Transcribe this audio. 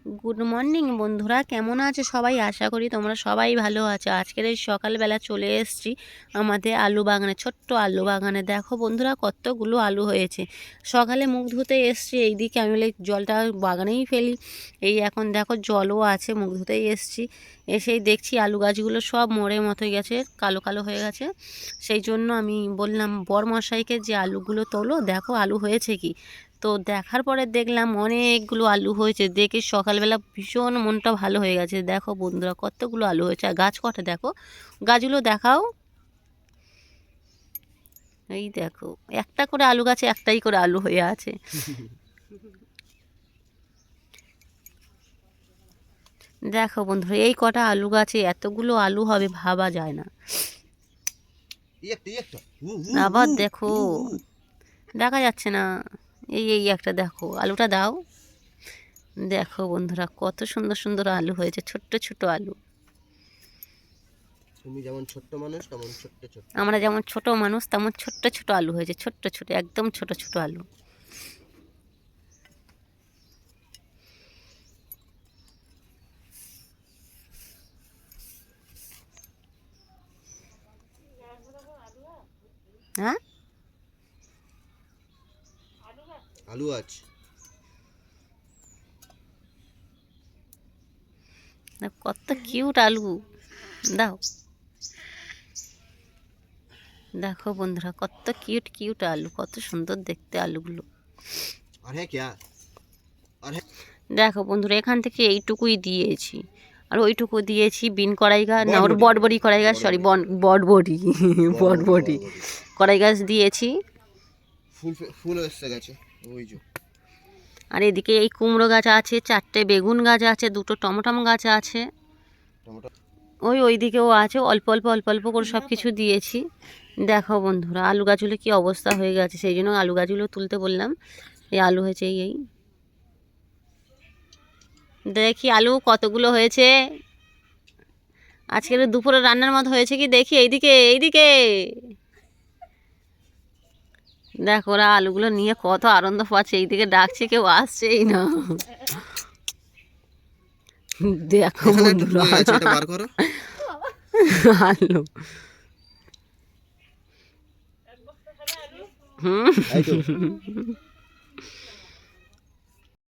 Good morning বন্ধুরা, কেমন আছো সবাই? আশা করি তোমরা সবাই ভালো আছো। আজকের এই সকালবেলা চলে এসেছি আমাদের আলু বাগানে, ছোট্ট আলু বাগানে। দেখো বন্ধুরা, কতগুলো আলু হয়েছে। সকালে মুখ ধুতে এসছি এইদিকে, আমি বলে জলটা বাগানেই ফেলি। এই এখন দেখো জলও আছে, মুখ ধুতেই এসছি। এসেই দেখছি আলু গাছগুলো সব মরে মতো গেছে, কালো কালো হয়ে গেছে। সেই জন্য আমি বললাম বরমশাইকে যে আলুগুলো তোলো, দেখো আলু হয়েছে কি। তো দেখার পরে দেখলাম অনেকগুলো আলু হয়েছে, দেখে সকালবেলা ভীষণ মনটা ভালো হয়ে গেছে। দেখো বন্ধুরা, কতগুলো আলু হয়েছে। আর গাছ কটা দেখো, গাছগুলো দেখাও। এই দেখো, একটা করে আলু গাছে একটাই করে আলু হয়ে আছে। দেখো বন্ধুরা, এই কটা আলু গাছে এতগুলো আলু হবে ভাবা যায় না। আবার দেখো, দেখা যাচ্ছে না। এই এই একটা দেখো, আলুটা দাও। দেখো বন্ধুরা, কত সুন্দর সুন্দর আলু হয়েছে, ছোট্ট ছোট আলু। তুমি যেমন ছোট্ট মানুষ তেমন ছোট্ট ছোট্ট, আমরা যেমন ছোট মানুষ তেমন ছোট্ট ছোট আলু হয়েছে, ছোট্ট ছোট, একদম ছোট ছোট আলু। হ্যাঁ, আলু আছে। কত কিউট আলু, দাও। দেখো বন্ধুরা, কত কিউট কিউট আলু, কত সুন্দর দেখতে আলুগুলো। আর হ্যাঁ क्या আর হ্যাঁ দেখো বন্ধুরা, এখান থেকে এইটুকুই দিয়েছি, আর ওইটুকু দিয়েছি বিন কড়াই গাছ, না ওর বটবটি বটবড়ি কড়াই গাছ, সরি বটবড়ি বটবড়ি কড়াই গাছ দিয়েছি। ফুল ফুল এসে গেছে ওই যে। আর এদিকে এই কুমড়ো গাছ আছে, 4টে বেগুন গাছ আছে, 2টো টমেটো গাছ আছে। টমেটো ওইদিকেও আছে, অল্প অল্প অল্প অল্প করে সব কিছু দিয়েছি। দেখো বন্ধুরা, আলু গাছগুলো কী অবস্থা হয়ে গেছে, সেই জন্য আলু গাছগুলো তুলতে বললাম। এই আলু হয়েছে, এই দেখি আলু কতগুলো হয়েছে। আজকের দুপুরে রান্নার মতো হয়েছে কি দেখি, এইদিকে এইদিকে দেখো, ওরা আলুগুলো নিয়ে কত আনন্দ পাচ্ছে, এইদিকে ডাকছে, কেউ আসছেই না। দেখো বন্ধুরা, বার করো। আলু, হুম।